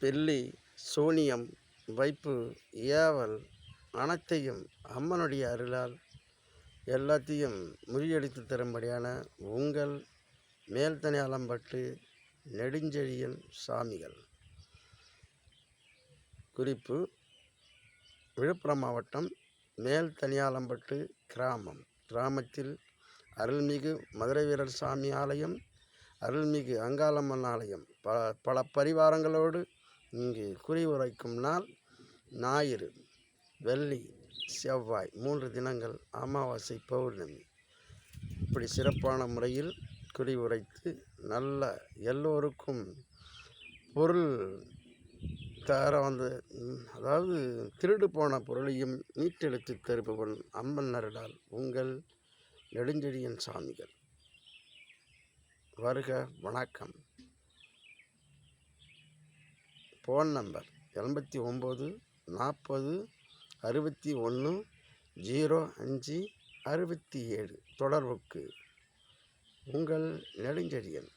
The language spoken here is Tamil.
பில்லி, சூனியம், வைப்பு, ஏவல் அனைத்தையும் அம்மனுடைய அருளால் எல்லாத்தையும் முறியடித்து தரும்படியான உங்கள் மேல்தனியாலம்பட்டு நெடுஞ்செழியன் சாமிகள். குறிப்பு: விழுப்புரம் மாவட்டம் மேல்தனியாலம்பட்டு கிராமத்தில் அருள்மிகு மதுரை வீரர் சாமி ஆலயம், அருள்மிகு அங்காளம்மன் ஆலயம் பல பரிவாரங்களோடு இங்கு குறி உரைக்கும் நாள் ஞாயிறு, வெள்ளி, செவ்வாய் 3 தினங்கள், அமாவாசை, பௌர்ணமி. இப்படி சிறப்பான முறையில் குறி உரைத்து நல்ல எல்லோருக்கும் பொருள் தர அதாவது திருடு போன பொருளையும் மீட்டெடுத்து தருபவன் அம்மன் அருளால் உங்கள் நெடுஞ்செழியன் சாமிகள். வருக, வணக்கம். Phone number 89 40 61 05 67. தொடர்புக்கு உங்கள் நெடுஞ்செழியன்.